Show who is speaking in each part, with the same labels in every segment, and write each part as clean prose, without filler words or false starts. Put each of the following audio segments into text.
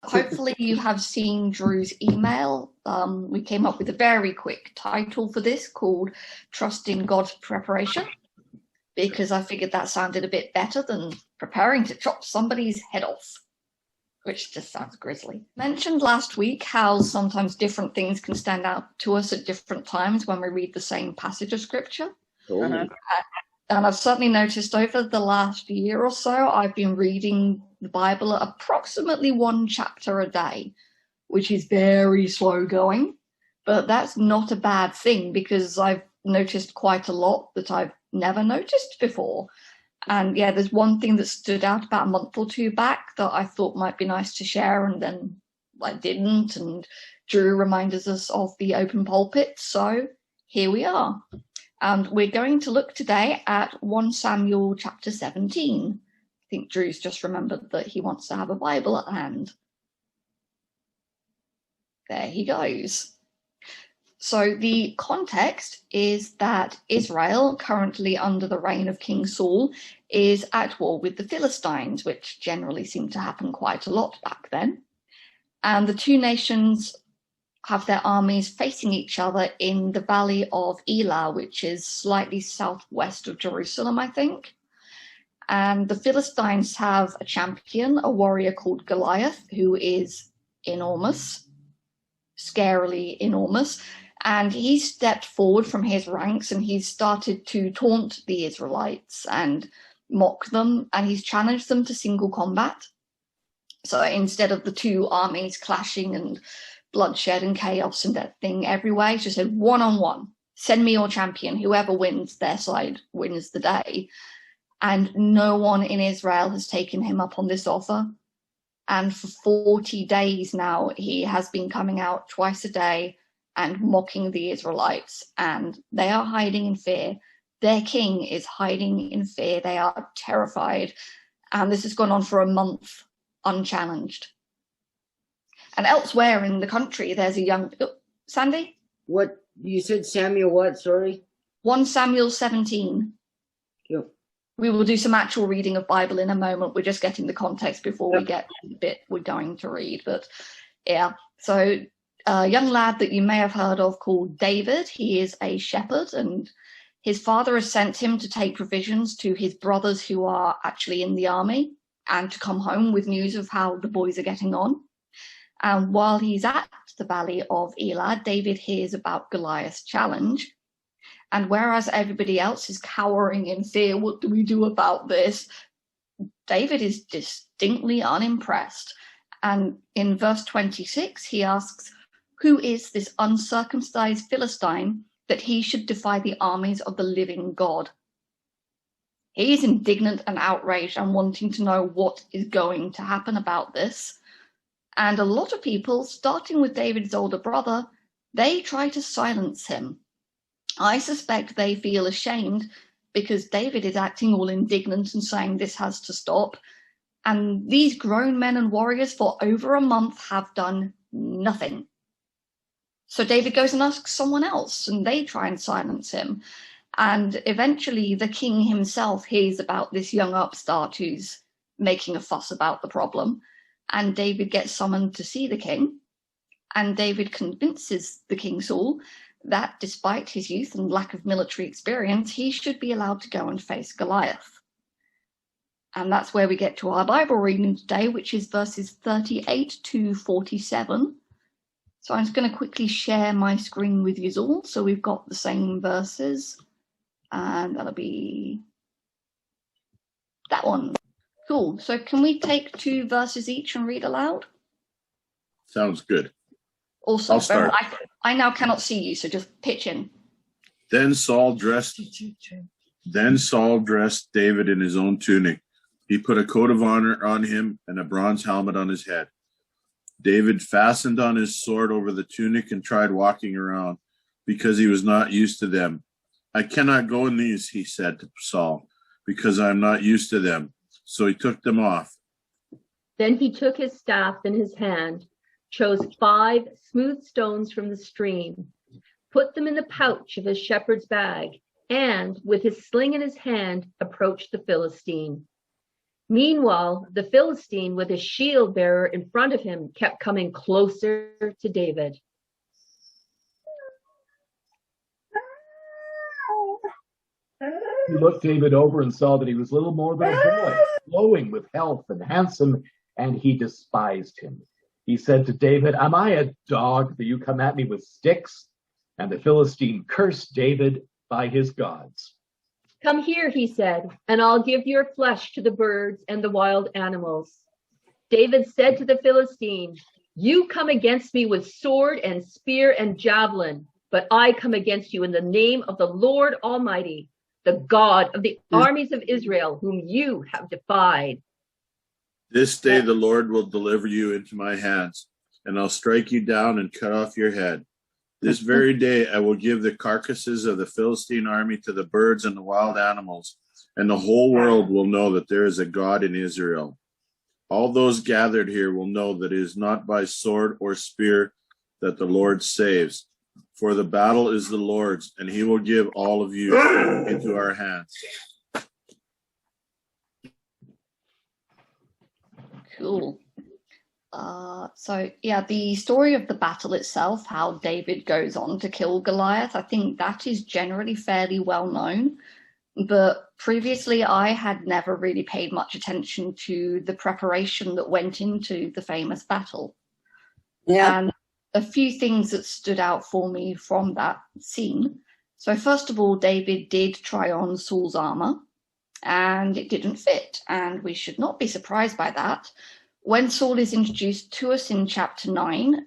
Speaker 1: Hopefully you have seen Drew's email. We came up with a very quick title for this called Trust in God's Preparation, because I figured that sounded a bit better than preparing to chop somebody's head off, which just sounds grisly. Mentioned last week how sometimes different things can stand out to us at different times when we read the same passage of scripture. And I've certainly noticed over the last year or so, I've been reading the Bible approximately one chapter a day, which is very slow going. But that's not a bad thing, because I've noticed quite a lot that I've never noticed before. And yeah, there's one thing that stood out about a month or two back that I thought might be nice to share, and then I didn't. And Drew reminded us of the open pulpit. So here we are. And we're going to look today at 1 Samuel chapter 17. I think Drew's just remembered that he wants to have a Bible at hand. There he goes. So the context is that Israel, currently under the reign of King Saul, is at war with the Philistines, which generally seemed to happen quite a lot back then. And the two nations have their armies facing each other in the valley of Elah, which is slightly southwest of Jerusalem, I think. And the Philistines have a champion, a warrior called Goliath, who is enormous, scarily enormous. And he stepped forward from his ranks and he's started to taunt the Israelites and mock them, and he's challenged them to single combat. So instead of the two armies clashing and bloodshed and chaos and that thing everywhere, he just said one-on-one, send me your champion, whoever wins, their side wins the day. And no one in Israel has taken him up on this offer. And for 40 days now, he has been coming out twice a day and mocking the Israelites, and they are hiding in fear. Their king is hiding in fear. They are terrified. And this has gone on for a month unchallenged. And elsewhere in the country, there's a young... Sandy?
Speaker 2: What? You said Samuel what? Sorry?
Speaker 1: 1 Samuel 17.
Speaker 2: Yep.
Speaker 1: We will do some actual reading of Bible in a moment. We're just getting the context before we get to the bit we're going to read. But yeah, so a young lad that you may have heard of called David. He is a shepherd, and his father has sent him to take provisions to his brothers who are actually in the army, and to come home with news of how the boys are getting on. And while he's at the valley of Elah, David hears about Goliath's challenge. And whereas everybody else is cowering in fear, what do we do about this? David is distinctly unimpressed. And in verse 26, he asks, who is this uncircumcised Philistine that he should defy the armies of the living God? He is indignant and outraged and wanting to know what is going to happen about this. And a lot of people, starting with David's older brother, they try to silence him. I suspect they feel ashamed because David is acting all indignant and saying this has to stop. And these grown men and warriors for over a month have done nothing. So David goes and asks someone else, and they try and silence him. And eventually the king himself hears about this young upstart who's making a fuss about the problem. And David gets summoned to see the king. And David convinces the King Saul that despite his youth and lack of military experience, he should be allowed to go and face Goliath. And that's where we get to our Bible reading today, which is verses 38 to 47. So I'm just going to quickly share my screen with you all. So we've got the same verses. And that'll be that one. Cool. So can we take 2 verses each and read aloud?
Speaker 3: Sounds good.
Speaker 1: Also,
Speaker 3: I'll start.
Speaker 1: I now cannot see you, so just pitch in.
Speaker 3: Then Saul dressed David in his own tunic. He put a coat of honor on him and a bronze helmet on his head. David fastened on his sword over the tunic and tried walking around because he was not used to them. I cannot go in these, he said to Saul, because I am not used to them. So he took them off.
Speaker 4: Then he took his staff in his hand, chose 5 smooth stones from the stream, put them in the pouch of his shepherd's bag, and with his sling in his hand, approached the Philistine. Meanwhile, the Philistine with his shield bearer in front of him kept coming closer to David.
Speaker 5: He looked David over and saw that he was little more than a boy, glowing with health and handsome, and he despised him. He said to David, "Am I a dog that you come at me with sticks?" And the Philistine cursed David by his gods.
Speaker 4: "Come here," he said, "and I'll give your flesh to the birds and the wild animals." David said to the Philistine, "You come against me with sword and spear and javelin, but I come against you in the name of the Lord Almighty, the God of the armies of Israel, whom you have defied.
Speaker 3: This day the Lord will deliver you into my hands, and I'll strike you down and cut off your head. This very day I will give the carcasses of the Philistine army to the birds and the wild animals, and the whole world will know that there is a God in Israel. All those gathered here will know that it is not by sword or spear that the Lord saves, for the battle is the Lord's, and he will give all of you into our hands."
Speaker 1: Cool. So yeah, the story of the battle itself, how David goes on to kill Goliath, I think that is generally fairly well known. But previously, I had never really paid much attention to the preparation that went into the famous battle.
Speaker 2: Yeah.
Speaker 1: And a few things that stood out for me from that scene. So first of all, David did try on Saul's armor, and it didn't fit. And we should not be surprised by that. When Saul is introduced to us in chapter 9,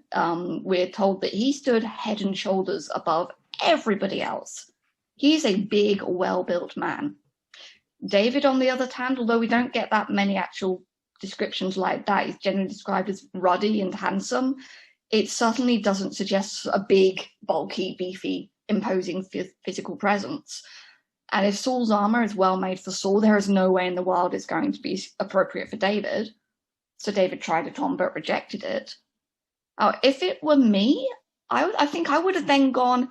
Speaker 1: we're told that he stood head and shoulders above everybody else. He's a big, well-built man. David, on the other hand, although we don't get that many actual descriptions like that, he's generally described as ruddy and handsome. It certainly doesn't suggest a big, bulky, beefy, imposing physical presence. And if Saul's armor is well made for Saul, there is no way in the world it's going to be appropriate for David. So David tried it on but rejected it. If it were me, I think I would have then gone,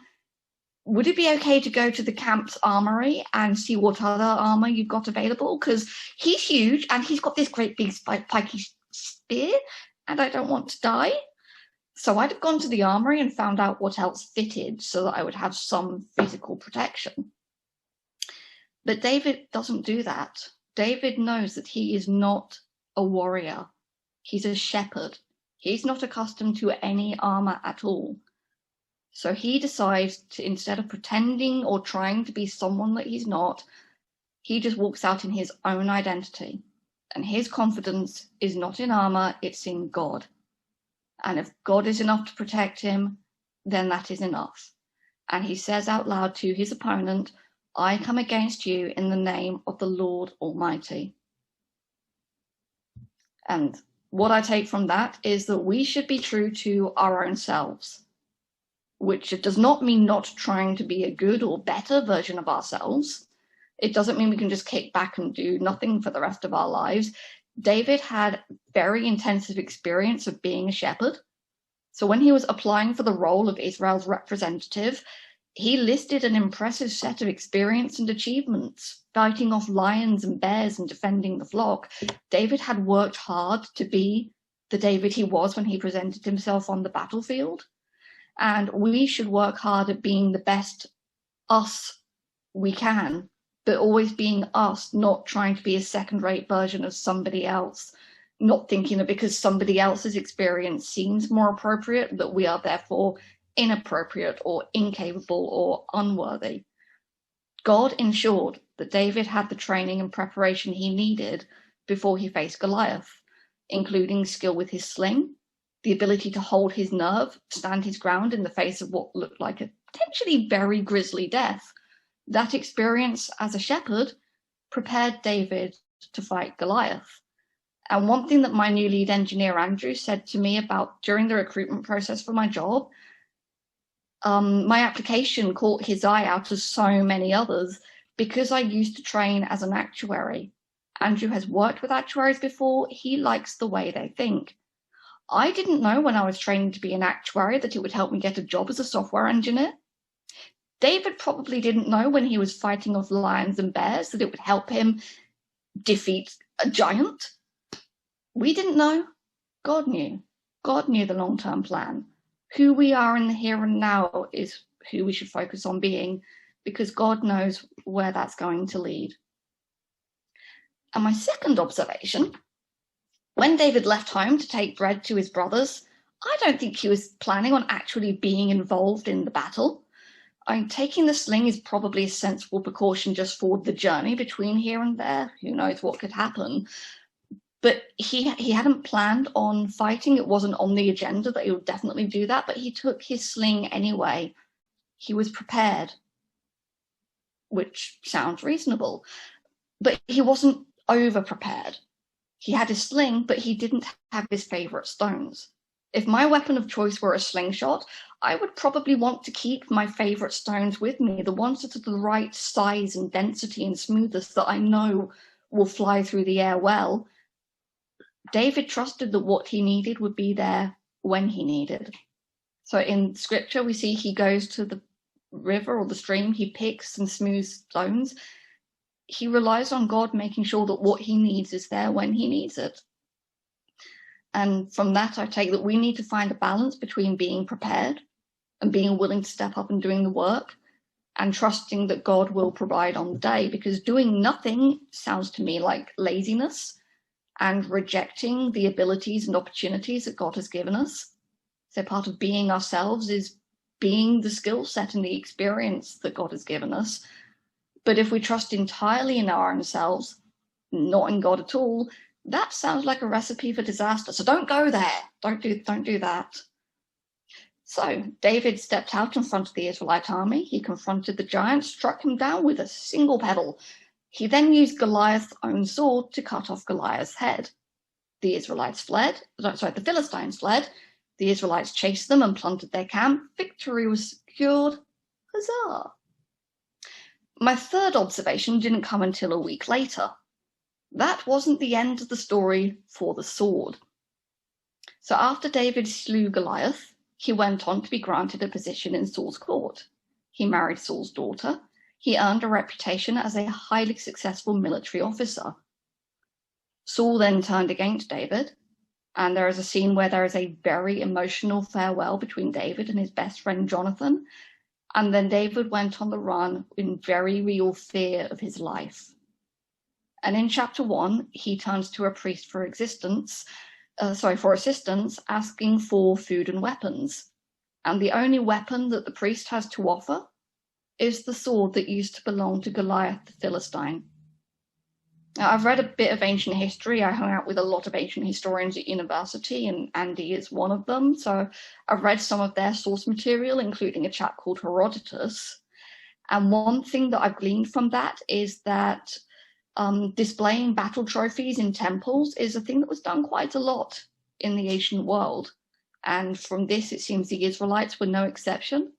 Speaker 1: would it be okay to go to the camp's armory and see what other armor you've got available? Because he's huge and he's got this great big spiky spear and I don't want to die. So I'd have gone to the armory and found out what else fitted so that I would have some physical protection. But David doesn't do that. David knows that he is not a warrior. He's a shepherd. He's not accustomed to any armor at all. So he decides to, instead of pretending or trying to be someone that he's not, he just walks out in his own identity. And his confidence is not in armor, it's in God. And if God is enough to protect him, then that is enough. And he says out loud to his opponent, "I come against you in the name of the Lord Almighty." And what I take from that is that we should be true to our own selves, which does not mean not trying to be a good or better version of ourselves. It doesn't mean we can just kick back and do nothing for the rest of our lives. David had very intensive experience of being a shepherd. So when he was applying for the role of Israel's representative, he listed an impressive set of experience and achievements, fighting off lions and bears and defending the flock. David had worked hard to be the David he was when he presented himself on the battlefield. And we should work hard at being the best us we can, but always being us, not trying to be a second-rate version of somebody else, not thinking that because somebody else's experience seems more appropriate, that we are therefore inappropriate or incapable or unworthy. God ensured that David had the training and preparation he needed before he faced Goliath, including skill with his sling, the ability to hold his nerve, stand his ground in the face of what looked like a potentially very grisly death. That experience as a shepherd prepared David to fight Goliath. And one thing that my new lead engineer, Andrew, said to me about during the recruitment process for my job, my application caught his eye out as so many others because I used to train as an actuary. Andrew has worked with actuaries before. He likes the way they think. I didn't know when I was training to be an actuary that it would help me get a job as a software engineer. David probably didn't know when he was fighting off lions and bears that it would help him defeat a giant? We didn't know. God knew. God knew the long-term plan. Who we are in the here and now is who we should focus on being, because God knows where that's going to lead. And my second observation, when David left home to take bread to his brothers, I don't think he was planning on actually being involved in the battle. Taking the sling is probably a sensible precaution just for the journey between here and there. Who knows what could happen? But he hadn't planned on fighting. It wasn't on the agenda that he would definitely do that, but he took his sling anyway. He was prepared, which sounds reasonable. But he wasn't over-prepared. He had his sling, but he didn't have his favorite stones. If my weapon of choice were a slingshot, I would probably want to keep my favorite stones with me, the ones that are the right size and density and smoothness that I know will fly through the air well. David trusted that what he needed would be there when he needed. So in scripture, we see he goes to the river or the stream, he picks and smooths stones. He relies on God making sure that what he needs is there when he needs it. And from that, I take that we need to find a balance between being prepared and being willing to step up and doing the work, and trusting that God will provide on the day, because doing nothing sounds to me like laziness and rejecting the abilities and opportunities that God has given us. So part of being ourselves is being the skill set and the experience that God has given us. But if we trust entirely in our own selves, not in God at all, that sounds like a recipe for disaster. So don't go there. Don't do that. So David stepped out in front of the Israelite army. He confronted the giant, struck him down with a single pebble. He then used Goliath's own sword to cut off Goliath's head. The Philistines fled. The Israelites chased them and plundered their camp. Victory was secured. Huzzah! My third observation didn't come until a week later. That wasn't the end of the story for the sword. So after David slew Goliath, he went on to be granted a position in Saul's court. He married Saul's daughter. He earned a reputation as a highly successful military officer. Saul then turned against David, and there is a scene where there is a very emotional farewell between David and his best friend Jonathan, and then David went on the run in very real fear of his life. And in chapter 1, he turns to a priest for assistance, asking for food and weapons. And the only weapon that the priest has to offer is the sword that used to belong to Goliath the Philistine. Now, I've read a bit of ancient history. I hung out with a lot of ancient historians at university, and Andy is one of them. So I've read some of their source material, including a chap called Herodotus. And one thing that I've gleaned from that is that displaying battle trophies in temples is a thing that was done quite a lot in the ancient world. And from this, it seems the Israelites were no exception.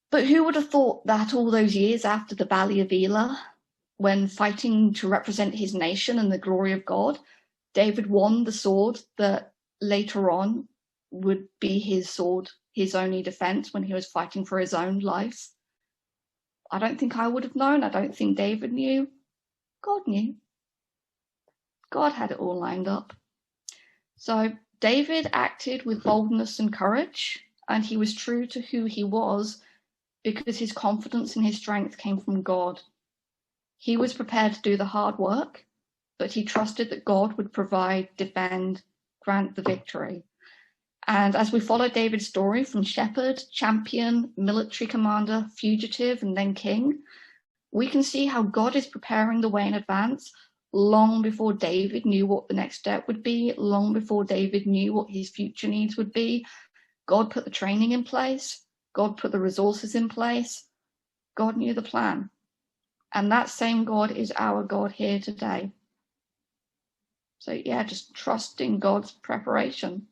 Speaker 1: But who would have thought that all those years after the Valley of Elah, when fighting to represent his nation and the glory of God, David won the sword that later on would be his sword, his only defense when he was fighting for his own life? I don't think I would have known. I don't think David knew. God knew. God had it all lined up. So David acted with boldness and courage, and he was true to who he was because his confidence and his strength came from God. He was prepared to do the hard work, but he trusted that God would provide, defend, grant the victory. And as we follow David's story from shepherd, champion, military commander, fugitive, and then king, we can see how God is preparing the way in advance long before David knew what the next step would be, long before David knew what his future needs would be. God put the training in place. God put the resources in place. God knew the plan. And that same God is our God here today. So yeah, just trust in God's preparation.